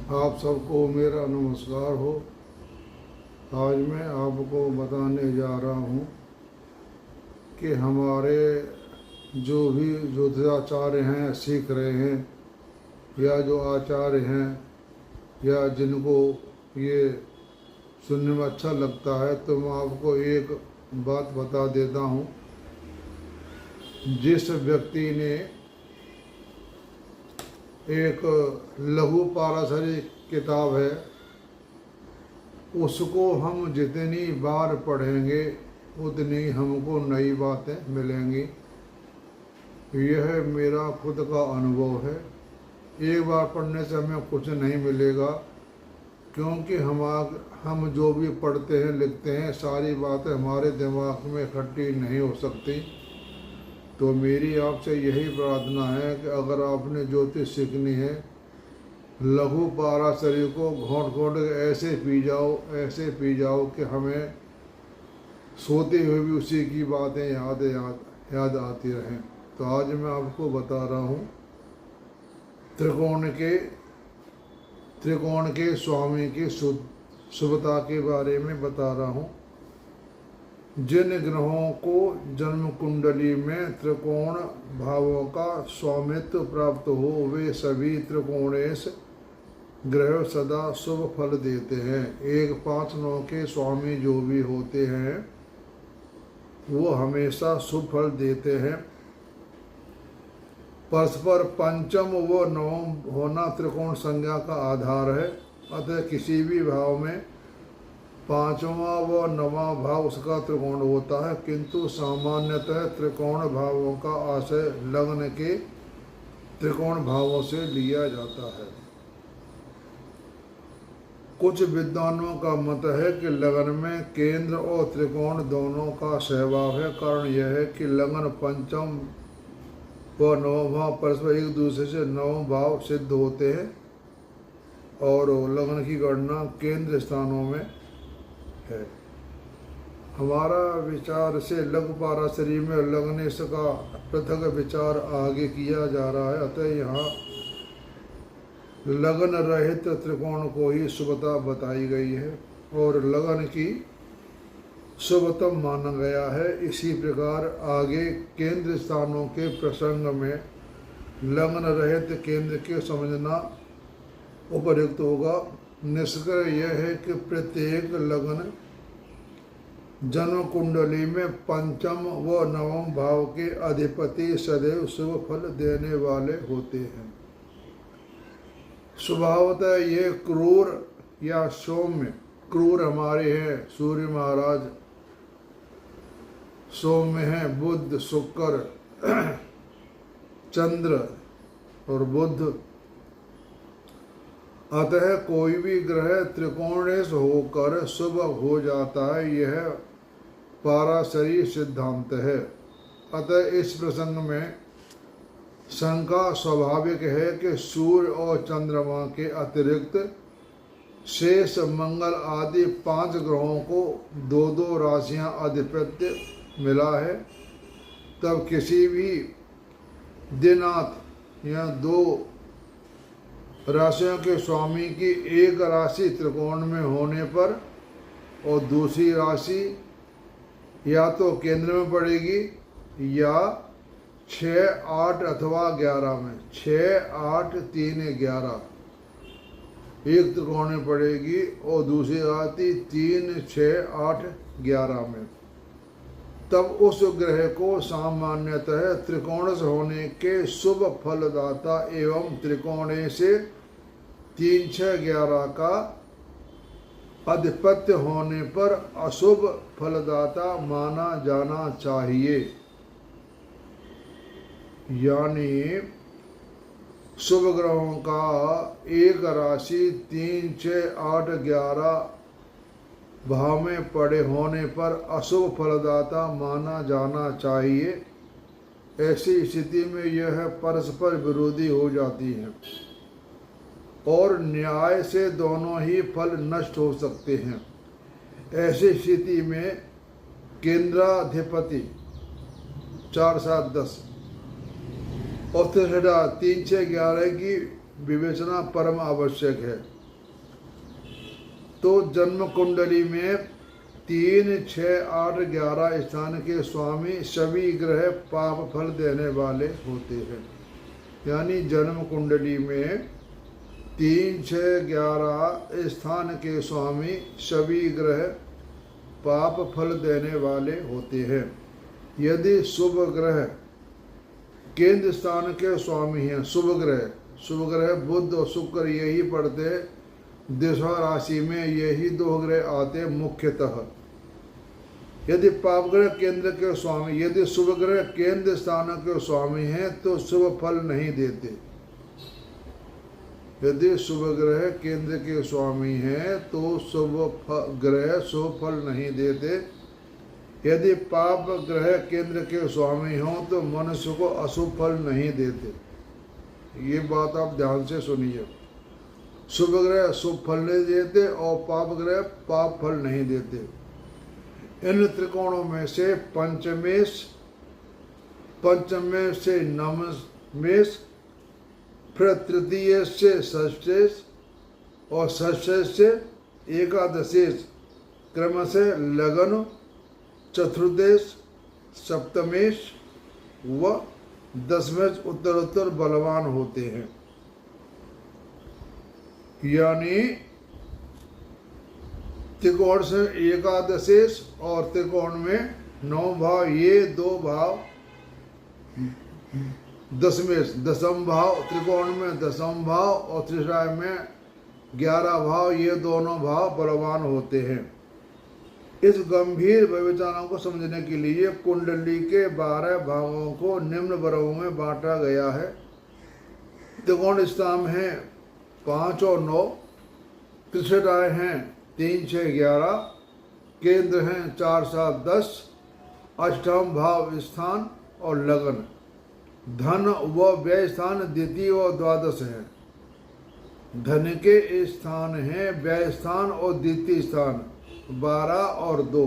आप सबको मेरा नमस्कार हो। आज मैं आपको बताने जा रहा हूँ कि हमारे जो भी ज्योतिषाचार्य हैं, सीख रहे हैं, या जो आचार्य हैं, या जिनको ये सुनने में अच्छा लगता है, तो मैं आपको एक बात बता देता हूँ। जिस व्यक्ति ने एक लघु पाराशरी किताब है, उसको हम जितनी बार पढ़ेंगे उतनी हमको नई बातें मिलेंगी। यह मेरा खुद का अनुभव है। एक बार पढ़ने से हमें कुछ नहीं मिलेगा, क्योंकि हम जो भी पढ़ते हैं, लिखते हैं, सारी बातें हमारे दिमाग में इकट्ठी नहीं हो सकती। तो मेरी आपसे यही प्रार्थना है कि अगर आपने ज्योतिष सीखनी है, लघु पाराशरी को घोंट घोंट ऐसे पी जाओ कि हमें सोते हुए भी उसी की बातें याद आती रहें। तो आज मैं आपको बता रहा हूँ त्रिकोण के स्वामी की शुभता के बारे में बता रहा हूँ। जिन ग्रहों को जन्म कुंडली में त्रिकोण भावों का स्वामित्व प्राप्त हो, वे सभी त्रिकोणेश ग्रह सदा शुभ फल देते हैं। 1, 5, 9 के स्वामी जो भी होते हैं वो हमेशा शुभ फल देते हैं। परस्पर पंचम व नवम होना त्रिकोण संज्ञा का आधार है। अतः किसी भी भाव में 5वां व 9वां भाव उसका त्रिकोण होता है, किंतु सामान्यतः त्रिकोण भावों का आशय लग्न के त्रिकोण भावों से लिया जाता है। कुछ विद्वानों का मत है कि लग्न में केंद्र और त्रिकोण दोनों का सहभाव है। कारण यह है कि लग्न पंचम व 9वां भाव परस्पर एक दूसरे से 9 भाव सिद्ध होते हैं, और लग्न की गणना केंद्र स्थानों में है। हमारा विचार से लघु पाराशरी में लग्नेश का पृथक विचार आगे किया जा रहा है। अतः यहाँ लगन रहित त्रिकोण को ही शुभता बताई गई है और लगन की शुभतम माना गया है। इसी प्रकार आगे केंद्र स्थानों के प्रसंग में लगन रहित केंद्र के समझना उपयुक्त होगा। निष्कर्ष यह है कि प्रत्येक लगन जन्म कुंडली में पंचम व 9वें भाव के अधिपति सदैव शुभ फल देने वाले होते हैं। स्वभावतः ये क्रूर या सौम्य, क्रूर हमारे हैं सूर्य महाराज, सौम्य हैं बुध, शुक्र, चंद्र और बुध। अतः कोई भी ग्रह त्रिकोणेश होकर शुभ हो जाता है, यह पाराशरी सिद्धांत है। अतः इस प्रसंग में शंका स्वाभाविक है कि सूर्य और चंद्रमा के अतिरिक्त शेष मंगल आदि 5 ग्रहों को 2-2 राशियां आधिपत्य मिला है। तब किसी भी दिनात या 2 राशियों के स्वामी की एक राशि त्रिकोण में होने पर और दूसरी राशि या तो केंद्र में पड़ेगी या 6, 8 अथवा 11 में, 6, 8, 3, 11 एक त्रिकोण में पड़ेगी और दूसरी राशि 3, 6, 8, 11 में। तब उस ग्रह को सामान्यतः त्रिकोण से होने के शुभ फलदाता एवं त्रिकोणे से 3, 6, 11 का अधिपत्य होने पर अशुभ फलदाता माना जाना चाहिए। यानी शुभ ग्रहों का एक राशि 3, 6, 8, 11 भाव में पड़े होने पर अशुभ फलदाता माना जाना चाहिए। ऐसी स्थिति में यह परस्पर विरोधी हो जाती है और न्याय से दोनों ही फल नष्ट हो सकते हैं। ऐसी स्थिति में केंद्राधिपति 4, 7, 10 और 3, 6, 11 की विवेचना परम आवश्यक है। तो जन्म कुंडली में 3, 6, 8, 11 स्थान के स्वामी सभी ग्रह पाप फल देने वाले होते हैं। यानी जन्म कुंडली में 3, 6, 11 स्थान के स्वामी सभी ग्रह पाप फल देने वाले होते हैं। यदि शुभ ग्रह केंद्र स्थान के स्वामी हैं, शुभ ग्रह बुध और शुक्र यही पड़ते दिशा राशि में, यही 2 ग्रह आते मुख्यतः। यदि पाप ग्रह केंद्र के स्वामी, यदि शुभ ग्रह केंद्र स्थान के स्वामी हैं तो शुभ फल नहीं देते। यदि शुभ ग्रह केंद्र के स्वामी हैं तो शुभ ग्रह शुभ फल नहीं देते। यदि पाप ग्रह केंद्र के स्वामी हों तो मनुष्य को अशुभ फल नहीं देते। ये बात आप ध्यान से सुनिए। शुभ ग्रह शुभ फल नहीं देते और पाप ग्रह पाप फल नहीं देते। इन त्रिकोणों में से पंचमेश से नवमेश, फिर तृतीय से षष्ठेश और षष्ठेश से एकादशेश क्रमशः लगन, चतुर्देश, सप्तमेश व दशमेश उत्तरोत्तर बलवान होते हैं। यानी त्रिकोण से एकादशेश और त्रिकोण में 9 भाव, ये 2 भाव दशमेश, दशम भाव त्रिकोण में दशम भाव और त्रिशाय में 11 भाव, ये दोनों भाव बलवान होते हैं। इस गंभीर विवेचना को समझने के लिए कुंडली के 12 भागों को निम्न वर्गों में बांटा गया है। त्रिकोण स्तंभ हैं 5 और 9, त्रिशराय हैं 3, 6, 11, केंद्र हैं 4, 7, 10, अष्टम भाव स्थान और लगन, धन व व्यय स्थान द्वितीय और द्वादश हैं। धन के स्थान हैं व्यय स्थान और द्वितीय स्थान 12 और 2।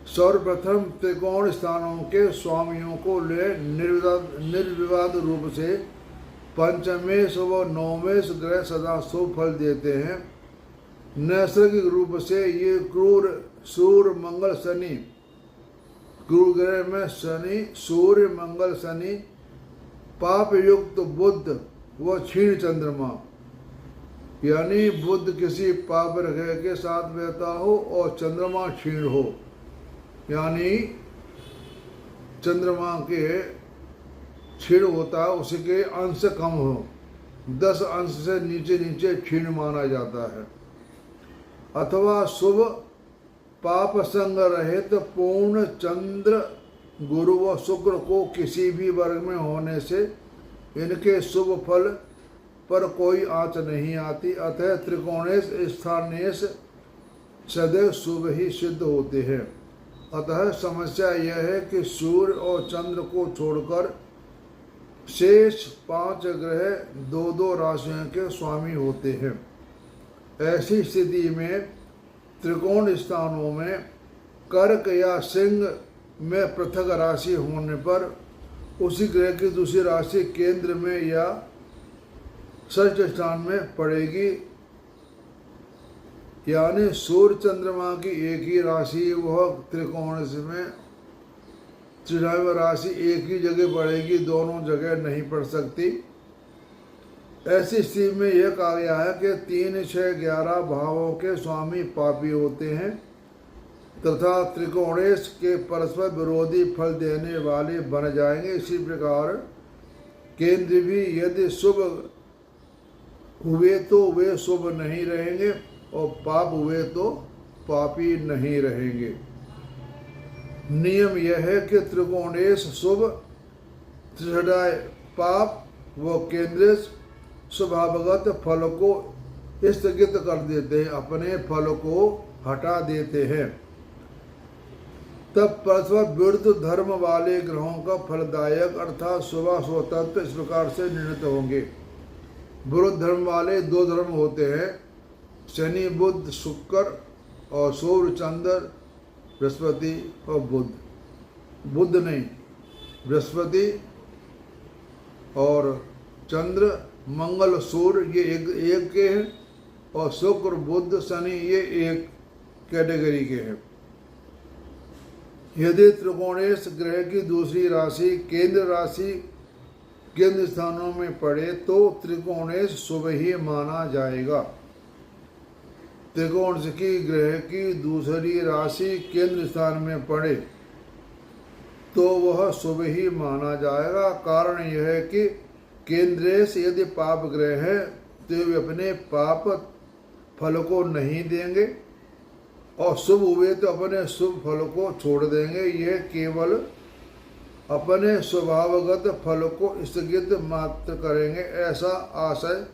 सर्वप्रथम त्रिकोण स्थानों के स्वामियों को ले निर्विवाद रूप से पंचमेश व नवमेश ग्रह सदा शुभ फल देते हैं। नैसर्गिक रूप से ये क्रूर सूर्य मंगल शनि, गुरु ग्रह में शनि, सूर्य मंगल शनि, पाप युक्त बुध व क्षीण चंद्रमा, यानी बुध किसी पाप ग्रह के साथ बहता हो और चंद्रमा क्षीण हो, यानी चंद्रमा के क्षीण होता है उसके अंश कम हो, 10 अंश से नीचे नीचे क्षीण माना जाता है। अथवा शुभ पाप संग रहित पूर्ण चंद्र, गुरु व शुक्र को किसी भी वर्ग में होने से इनके शुभ फल पर कोई आँच नहीं आती। अतः त्रिकोणेश स्थानेश सदैव शुभ ही सिद्ध होते हैं। अतः समस्या यह है कि सूर्य और चंद्र को छोड़कर शेष 5 ग्रह 2-2 राशियों के स्वामी होते हैं। ऐसी स्थिति में त्रिकोण स्थानों में कर्क या सिंह में पृथक राशि होने पर उसी ग्रह की दूसरी राशि केंद्र में या षष्ठ स्थान में पड़ेगी। यानी सूर्य चंद्रमा की एक ही राशि वह त्रिकोण में त्रिशाय राशि एक ही जगह पड़ेगी, दोनों जगह नहीं पड़ सकती। ऐसी स्थिति में यह कहा गया है कि 3, 6, 11 भावों के स्वामी पापी होते हैं तथा त्रिकोणेश के परस्पर विरोधी फल देने वाले बन जाएंगे। इसी प्रकार केंद्र भी यदि शुभ हुए तो वे शुभ नहीं रहेंगे और पाप हुए तो पापी नहीं रहेंगे। नियम यह है कि त्रिकोणेश शुभ, त्रिशराय पाप व केंद्रेश स्वभावगत फल को स्थगित कर देते हैं, अपने फल को हटा देते हैं। तब परस्पर विरुद्ध धर्म वाले ग्रहों का फलदायक अर्थात शुभाशुभ तत्व इस प्रकार से निर्णित होंगे। विरुद्ध धर्म वाले 2 धर्म होते हैं, शनि बुध शुक्र और सूर्य चंद्र बृहस्पति और बुध। बुध नहीं, बृहस्पति और चंद्र, मंगल सूर्य ये एक के हैं और शुक्र बुध शनि ये एक कैटेगरी के हैं। यदि त्रिकोणेश ग्रह की दूसरी राशि केंद्र राशि केंद्र स्थानों में पड़े तो त्रिकोणेश शुभ ही माना जाएगा। त्रिकोण की ग्रह की दूसरी राशि केंद्र स्थान में पड़े तो वह शुभ ही माना जाएगा। कारण यह है कि केंद्रेश यदि पाप ग्रह है तो वे अपने पाप फल को नहीं देंगे और शुभ हुए तो अपने शुभ फल को छोड़ देंगे। यह केवल अपने स्वभावगत फल को स्थगित मात्र करेंगे। ऐसा आशय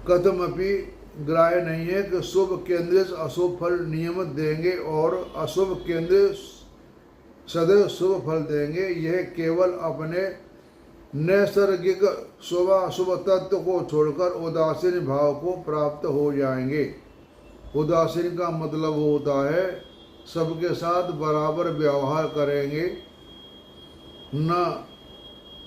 कथमपि ग्राह्य नहीं है कि शुभ केंद्र अशुभ फल नियमित देंगे और अशुभ केंद्र सदैव शुभ फल देंगे। यह केवल अपने नैसर्गिक शुभ तत्व को छोड़कर उदासीन भाव को प्राप्त हो जाएंगे। उदासीन का मतलब होता है सबके साथ बराबर व्यवहार करेंगे, न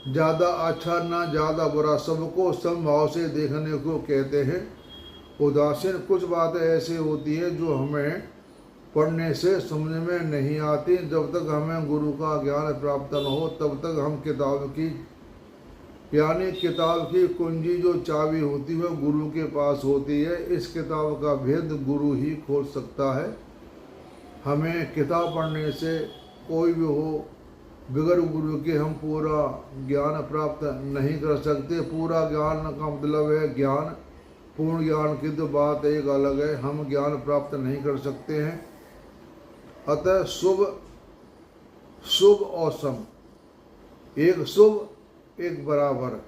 ज़्यादा अच्छा न ज़्यादा बुरा, सबको समभाव से देखने को कहते हैं। उदासीन कुछ बातें ऐसी होती है जो हमें पढ़ने से समझ में नहीं आती। जब तक हमें गुरु का ज्ञान प्राप्त न हो तब तक हम किताब की यानी किताब की कुंजी जो चाबी होती है गुरु के पास होती है। इस किताब का भेद गुरु ही खोल सकता है। हमें किताब पढ़ने से कोई भी हो बगैर गुरु के हम पूरा ज्ञान प्राप्त नहीं कर सकते। पूरा ज्ञान का मतलब है ज्ञान, पूर्ण ज्ञान की तो बात एक अलग है। हम ज्ञान प्राप्त नहीं कर सकते हैं। अतः शुभ और सम, एक शुभ एक बराबर,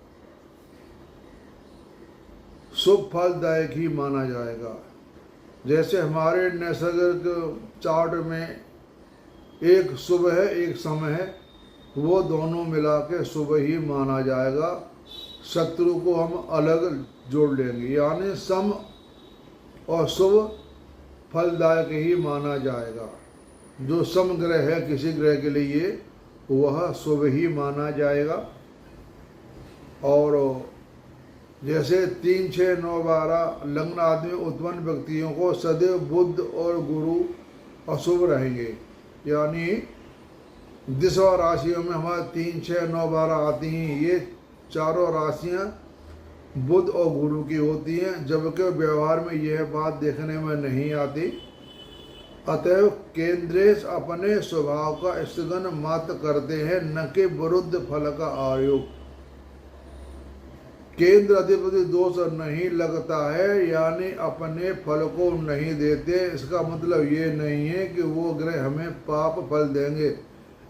शुभ फलदायक ही माना जाएगा। जैसे हमारे नैसर्गिक चार्ट में एक शुभ है एक सम है, वो दोनों मिला के शुभ ही माना जाएगा। शत्रु को हम अलग जोड़ लेंगे, यानी सम और शुभ फलदायक ही माना जाएगा। जो सम ग्रह है किसी ग्रह के लिए वह शुभ ही माना जाएगा। और जैसे 3, 6, 9, 12 लग्न आदि में उत्पन्न व्यक्तियों को सदैव बुध और गुरु अशुभ रहेंगे। यानी दिशा राशियों में हमारे 3, 6, 9, 12 आती हैं। ये चारों राशियां बुध और गुरु की होती हैं, जबकि व्यवहार में यह बात देखने में नहीं आती। अतएव केंद्रेश अपने स्वभाव का स्थगन मात्र करते हैं, न कि विरुद्ध फल का आयोग। केंद्र अधिपति दोष नहीं लगता है, यानी अपने फल को नहीं देते। इसका मतलब ये नहीं है कि वो ग्रह हमें पाप फल देंगे,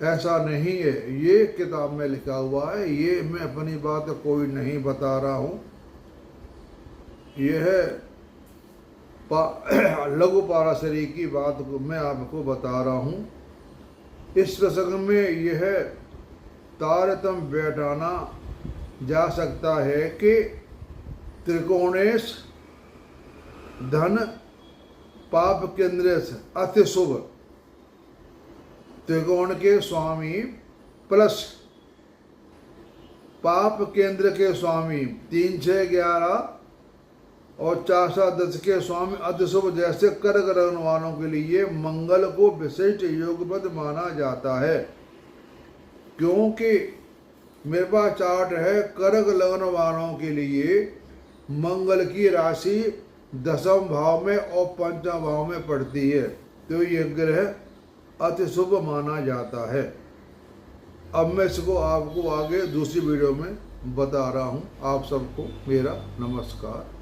ऐसा नहीं है। ये किताब में लिखा हुआ है, ये मैं अपनी बात कोई नहीं बता रहा हूँ। यह लघु पाराशरी की बात को मैं आपको बता रहा हूँ। इस प्रसंग में यह तारतम्य बैठाना जा सकता है कि त्रिकोणेश धन पाप केंद्रेश अति शुभ, त्रिकोण के स्वामी प्लस पाप केंद्र के स्वामी 3, 6, 11 और 4, 7, 10 के स्वामी अति शुभ। जैसे कर्क लग्न वालों के लिए मंगल को विशिष्ट योगपद माना जाता है, क्योंकि मेरे पास चार्ट है कर्क लग्न वालों के लिए मंगल की राशि 10वें भाव में और 5वें भाव में पड़ती है, तो यह ग्रह अति शुभ माना जाता है। अब मैं इसको आपको आगे दूसरी वीडियो में बता रहा हूँ। आप सबको मेरा नमस्कार।